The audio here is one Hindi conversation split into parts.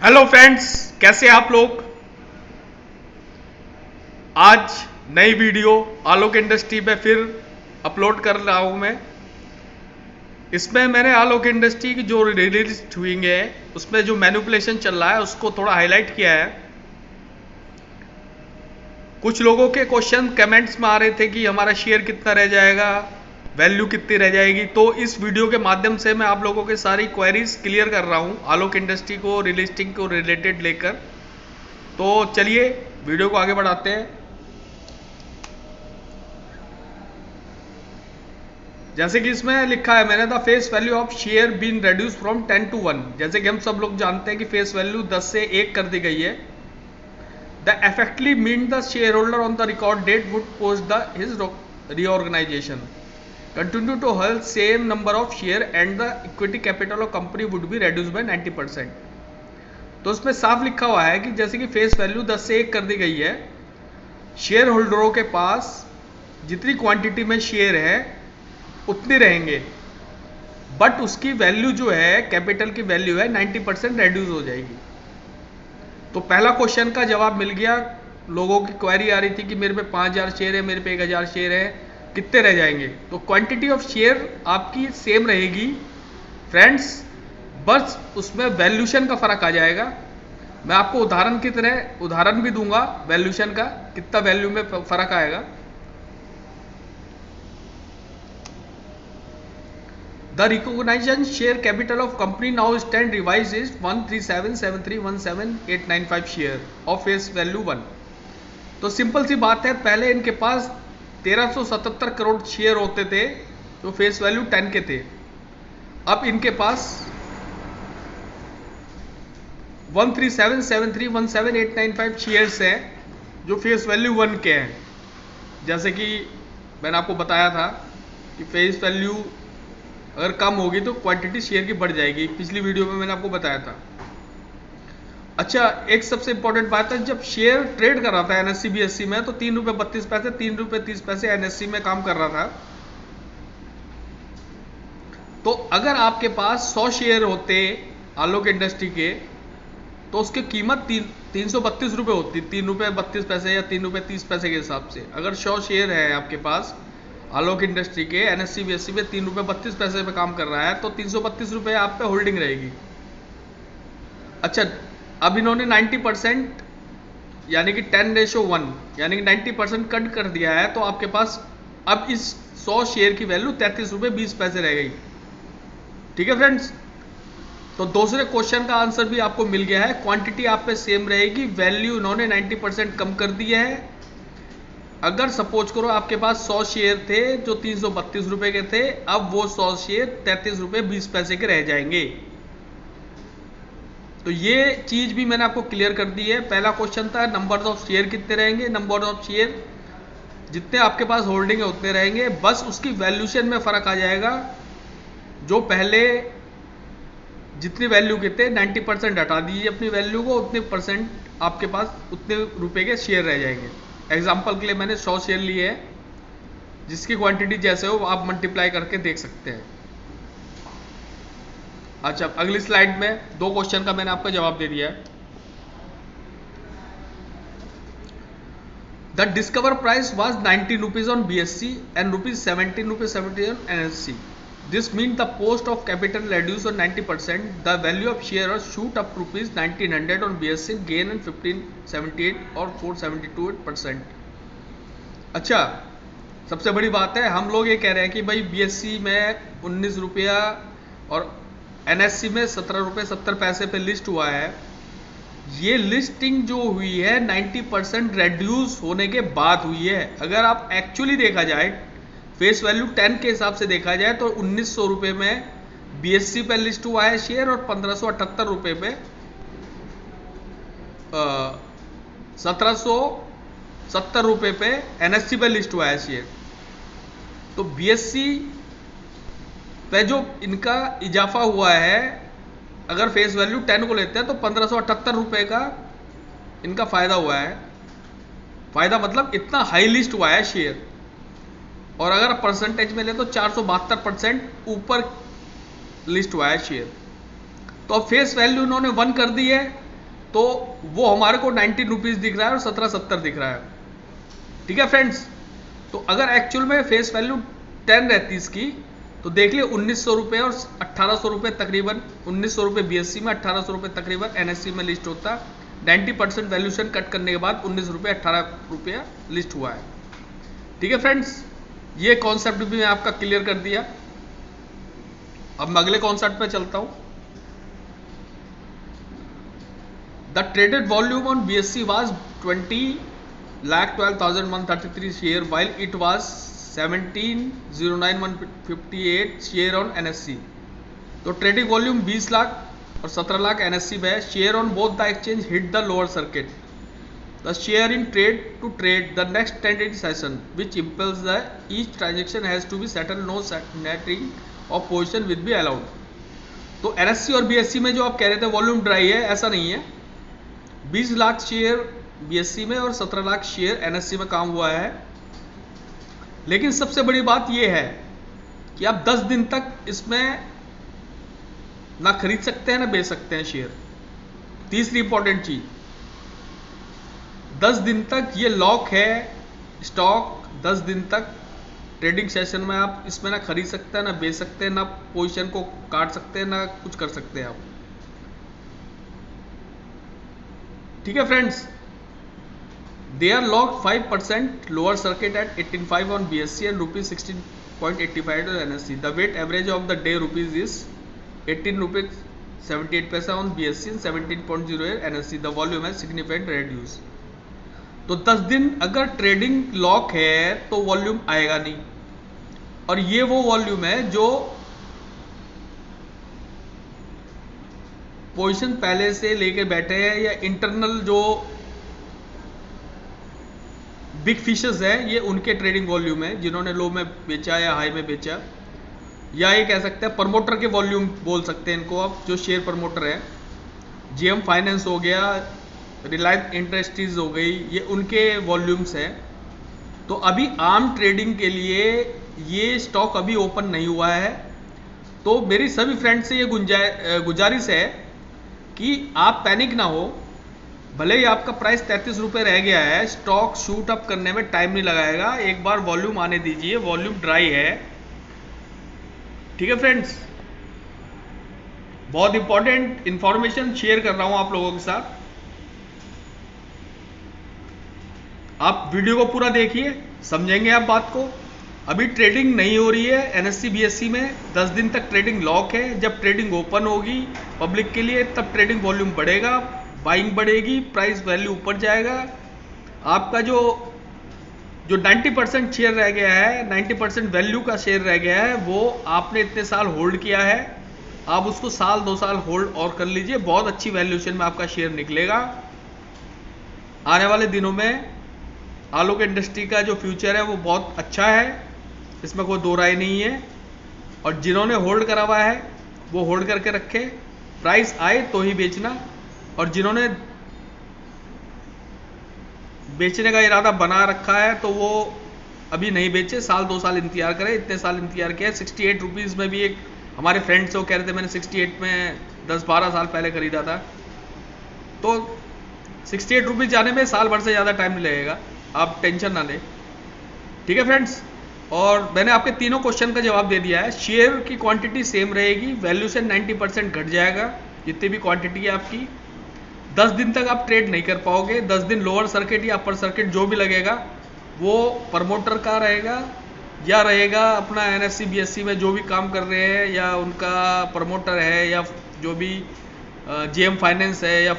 हेलो फ्रेंड्स, कैसे हैं आप लोग। आज नई वीडियो आलोक इंडस्ट्री पे फिर अपलोड कर रहा हूं मैं। इसमें मैंने आलोक इंडस्ट्री की जो रिलीज हुई है उसमें जो मैनिपुलेशन चल रहा है उसको थोड़ा हाईलाइट किया है। कुछ लोगों के क्वेश्चन कमेंट्स में आ रहे थे कि हमारा शेयर कितना रह जाएगा, वैल्यू कितनी रह जाएगी। तो इस वीडियो के माध्यम से मैं आप लोगों के सारी क्वेरीज क्लियर कर रहा हूं आलोक इंडस्ट्री को रिलिस्टिंग को रिलेटेड लेकर। तो चलिए वीडियो को आगे बढ़ाते हैं। जैसे कि इसमें लिखा है मैंने, the face value of share been reduce from 10 to 1। जैसे कि हम सब लोग जानते हैं कि फेस वैल्यू 10 से 1 कर दी गई है। The effectively mean the shareholder on the record date would post the his reorganization continue to hold same number of share and the equity capital of company would be reduced by 90%। तो उसमें साफ लिखा हुआ है कि जैसे कि फेस वैल्यू 10 से 1 कर दी गई है, शेयर होल्डरों के पास जितनी क्वांटिटी में शेयर है उतने रहेंगे, बट उसकी वैल्यू जो है, कैपिटल की वैल्यू है 90% रेड्यूस हो जाएगी। तो पहला क्वेश्चन का जवाब मिल गया। लोगों की क्वेरी आ रही थी कि मेरे पे 5000 शेयर है, मेरे पे 1000 शेयर है, कितने रह जाएंगे। तो क्वांटिटी ऑफ शेयर आपकी सेम रहेगी फ्रेंड्स, बस उसमें वैल्यूशन का फर्क आ जाएगा। मैं आपको उदाहरण की तरह उदाहरण भी दूंगा वैल्यूशन का, कितना वैल्यू में फर्क आएगा। The recognized share capital of company now stand revised is 1377317,895 share of face value 1। तो सिंपल सी बात है, पहले इनके पास 1377 करोड़ शेयर होते थे जो फेस वैल्यू 10 के थे। अब इनके पास 1377317,895 शेयर्स हैं जो फेस वैल्यू 1 के हैं। जैसे कि मैंने आपको बताया था कि फेस वैल्यू अगर कम होगी तो क्वांटिटी शेयर की बढ़ जाएगी, पिछली वीडियो में मैंने आपको बताया था। अच्छा, एक सबसे इंपॉर्टेंट बात है, जब शेयर ट्रेड कर रहा था एनएससी बीएससी में तो 3 रुपये 32 पैसे 3 रुपये 30 पैसे एनएससी में काम कर रहा था। तो अगर आपके पास 100 शेयर होते आलोक इंडस्ट्री के तो उसकी कीमत 332 रुपये होती, 3 रुपये 32 पैसे या 3 रुपये 30 पैसे के हिसाब से। अगर 100 शेयर है आपके पास आलोक इंडस्ट्री के एनएससी बीएससी में 3 रुपये 32 पैसे पे काम कर रहा है तो 332 रुपये आप पे होल्डिंग रहेगी। अच्छा, अब इन्होंने 90% यानी कि 10:1 यानी कि 90% कट कर दिया है, तो आपके पास अब इस 100 शेयर की वैल्यू 33 रुपये 20 पैसे रह गई। ठीक है फ्रेंड्स, तो दूसरे क्वेश्चन का आंसर भी आपको मिल गया है। क्वांटिटी आप पे सेम रहेगी, वैल्यू इन्होंने 90% कम कर दी है। अगर सपोज करो आपके पास 100 शेयर थे जो 332 रुपए के थे, अब वो 100 शेयर 33 रुपये 20 पैसे के रह जाएंगे। तो ये चीज भी मैंने आपको क्लियर कर दी है। पहला क्वेश्चन था नंबर ऑफ शेयर कितने रहेंगे, नंबर ऑफ शेयर जितने आपके पास होल्डिंग है उतने रहेंगे, बस उसकी वैल्यूशन में फर्क आ जाएगा। जो पहले जितनी वैल्यू के थे 90% हटा दीजिए अपनी वैल्यू को, उतने परसेंट आपके पास उतने रुपए के शेयर रह जाएंगे। एग्जाम्पल के लिए मैंने 100 शेयर लिए हैं, जिसकी क्वांटिटी जैसे हो आप मल्टीप्लाई करके देख सकते हैं। अच्छा, अगली स्लाइड में 2 क्वेश्चन का मैंने आपको जवाब दे दिया है। The discover price was 19 rupees on BSc and ₹17.70 on NSC. This means the post of capital reduced on 90%. The value of share shoot up ₹1900 on BSC, gain on 1578 और 472%। अच्छा, सबसे बड़ी बात है, हम लोग ये कह रहे हैं कि भाई बीएससी में 19 रुपया और एनएससी में 17 रुपये 70 पैसे पे लिस्ट हुआ है। ये लिस्टिंग जो हुई है 90% रेड्यूस होने के बाद हुई है। अगर आप एक्चुअली देखा जाए, फेस वैल्यू 10 के हिसाब से देखा जाए तो 1900 रुपये में बीएससी पे लिस्ट हुआ है शेयर और 1578 रुपये पे 1770 रुपये पे एनएससी पे लिस्ट हुआ है शेयर। तो बीएससी पे जो इनका इजाफा हुआ है, अगर फेस वैल्यू 10 को लेते हैं तो 1578 रुपये का इनका फायदा हुआ है। फायदा मतलब इतना हाई लिस्ट हुआ है शेयर, और अगर परसेंटेज में ले तो 472% ऊपर लिस्ट हुआ है शेयर। तो अब फेस वैल्यू उन्होंने 1 कर दी है, तो वो हमारे को 19 रुपीज़ दिख रहा है और 17.70 दिख रहा है। ठीक है फ्रेंड्स, तो अगर एक्चुअल में फेस वैल्यू 10 रहती इसकी तो देख लियो 1900 रुपये और 1800 रुपये तकरीबन, 1900 रुपये BSE में, 1800 रुपये तकरीबन NSE में लिस्ट होता। 90% वैल्यूशन कट करने के बाद 19 रुपये 18 रुपया लिस्ट हुआ है। ठीक है फ्रेंड्स, ये कॉन्सेप्ट भी मैं आपका क्लियर कर दिया। अब मैं अगले कॉन्सेप्ट पे चलता हूं। The traded volume on BSE was 20,12,133 share while it was 17,09,158 share on NSE। तो ट्रेडिंग वॉल्यूम 20 लाख और 17 लाख NSE में है। Share on both the exchange hit the lower circuit. The share in trade to trade the next trading session which impulse the each transaction has to be settle, no netting of position with be allowed. तो NSE और BSE में जो आप कह रहे थे वॉल्यूम ड्राई है, ऐसा नहीं है। 20 लाख शेयर BSE में और 17 लाख शेयर NSE में काम हुआ है। लेकिन सबसे बड़ी बात यह है कि आप 10 दिन तक इसमें ना खरीद सकते हैं ना बेच सकते हैं शेयर। तीसरी इंपॉर्टेंट चीज, 10 दिन तक ये लॉक है स्टॉक। 10 दिन तक ट्रेडिंग सेशन में आप इसमें ना खरीद सकते हैं ना बेच सकते हैं, ना पोजीशन को काट सकते हैं, ना कुछ कर सकते हैं आप। ठीक है friends, they are locked 5% lower circuit at 18.5 on BSE and rupees 16.85 on NSE. The weight average of the day rupees is 18 rupees 78 paisa on BSE and 17.08 NSE. The volume has significantly reduced. तो 10 दिन अगर ट्रेडिंग लॉक है तो वॉल्यूम आएगा नहीं, और ये वो वॉल्यूम है जो पोजीशन पहले से लेके बैठे हैं या इंटरनल जो बिग फिशेस है, ये उनके ट्रेडिंग वॉल्यूम है जिन्होंने लो में बेचा या हाई में बेचा, या ये कह सकते हैं प्रमोटर के वॉल्यूम बोल सकते हैं इनको आप, जो शेयर प्रमोटर है। GM फाइनेंस हो गया, रिलायंस इंडस्ट्रीज हो गई, ये उनके वॉल्यूम्स हैं। तो अभी आम ट्रेडिंग के लिए ये स्टॉक अभी ओपन नहीं हुआ है। तो मेरी सभी फ्रेंड से ये गुजारिश है कि आप पैनिक ना हो। भले ही आपका प्राइस 33 रुपये रह गया है, स्टॉक शूट अप करने में टाइम नहीं लगाएगा। एक बार वॉल्यूम आने दीजिए, वॉल्यूम ड्राई है। ठीक है फ्रेंड्स, बहुत इंपॉर्टेंट इंफॉर्मेशन शेयर कर रहा हूं आप लोगों के साथ। आप वीडियो को पूरा देखिए, समझेंगे आप बात को। अभी ट्रेडिंग नहीं हो रही है NSE BSE में, 10 दिन तक ट्रेडिंग लॉक है। जब ट्रेडिंग ओपन होगी पब्लिक के लिए तब ट्रेडिंग वॉल्यूम बढ़ेगा, बाइंग बढ़ेगी, प्राइस वैल्यू ऊपर जाएगा। आपका जो 90% शेयर रह गया है, 90% वैल्यू का शेयर रह गया है, वो आपने इतने साल होल्ड किया है, आप उसको साल 2 साल होल्ड और कर लीजिए। बहुत अच्छी वैल्यूएशन में आपका शेयर निकलेगा। आने वाले दिनों में आलोक इंडस्ट्री का जो फ्यूचर है वो बहुत अच्छा है, इसमें कोई दो राय नहीं है। और जिन्होंने होल्ड करा हुआ है वो होल्ड करके रखे, प्राइस आए तो ही बेचना। और जिन्होंने बेचने का इरादा बना रखा है तो वो अभी नहीं बेचे, साल 2 साल इंतजार करें। इतने साल इंतजार किया। 68 रुपीज़ में भी एक हमारे फ्रेंड्स वो कह रहे थे मैंने 68 में 10-12 साल पहले खरीदा था। तो 68 रुपीज़ जाने में साल भर से ज़्यादा टाइम नहीं लगेगा, आप टेंशन ना लें। ठीक है फ्रेंड्स, और मैंने आपके तीनों क्वेश्चन का जवाब दे दिया है। शेयर की क्वांटिटी सेम रहेगी, वैल्यूएशन 90% घट जाएगा जितनी भी क्वांटिटी है आपकी। 10 दिन तक आप ट्रेड नहीं कर पाओगे। 10 दिन लोअर सर्किट या अपर सर्किट जो भी लगेगा वो प्रमोटर का रहेगा या रहेगा अपना NSE BSE में जो भी काम कर रहे हैं, या उनका प्रमोटर है, या जो भी GM फाइनेंस है या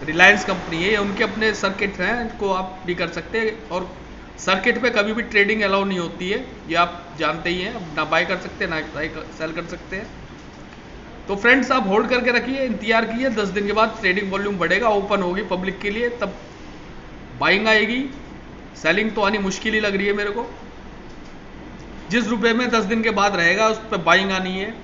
रिलायंस कंपनी है, या उनके अपने सर्किट हैं, इनको आप भी कर सकते हैं। और सर्किट पे कभी भी ट्रेडिंग अलाउ नहीं होती है, ये आप जानते ही हैं। ना बाय कर सकते हैं ना सेल कर सकते हैं। तो फ्रेंड्स आप होल्ड करके रखिए, इंतजार कीजिए। 10 दिन के बाद ट्रेडिंग वॉल्यूम बढ़ेगा, ओपन होगी पब्लिक के लिए, तब बाइंग आएगी। सेलिंग तो आनी मुश्किल ही लग रही है मेरे को। जिस रुपए में 10 दिन के बाद रहेगा उस पर बाइंग आनी है।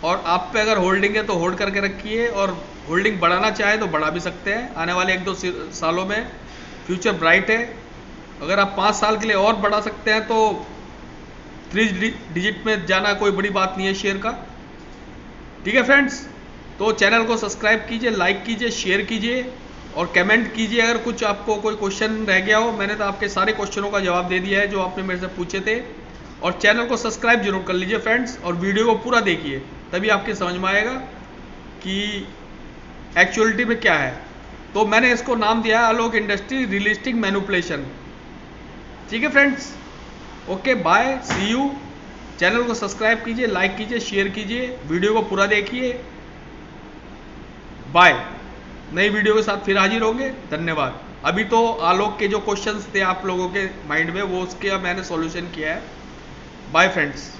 और आप पे अगर होल्डिंग है तो होल्ड करके रखिए, और होल्डिंग बढ़ाना चाहे तो बढ़ा भी सकते हैं। आने वाले 1-2 सालों में फ्यूचर ब्राइट है। अगर आप 5 साल के लिए और बढ़ा सकते हैं तो 3 डिजिट में जाना कोई बड़ी बात नहीं है शेयर का। ठीक है फ्रेंड्स, तो चैनल को सब्सक्राइब कीजिए, लाइक कीजिए, शेयर कीजिए और कमेंट कीजिए अगर कुछ आपको कोई क्वेश्चन रह गया हो। मैंने तो आपके सारे क्वेश्चनों का जवाब दे दिया है जो आपने मेरे से पूछे थे। और चैनल को सब्सक्राइब जरूर कर लीजिए फ्रेंड्स, और वीडियो को पूरा देखिए, तभी आपके समझ में आएगा कि एक्चुअलिटी में क्या है। तो मैंने इसको नाम दिया है आलोक इंडस्ट्री रियलिस्टिक मैनिपुलेशन। ठीक है friends, okay bye, see you. Channel को सब्सक्राइब कीजिए, लाइक कीजिए, शेयर कीजिए, वीडियो को पूरा देखिए। बाय, नई वीडियो के साथ फिर हाजिर होंगे। धन्यवाद। अभी तो आलोक के जो क्वेश्चंस थे आप लोगों के माइंड में, वो उसके मैंने सॉल्यूशन किया है। Bye friends.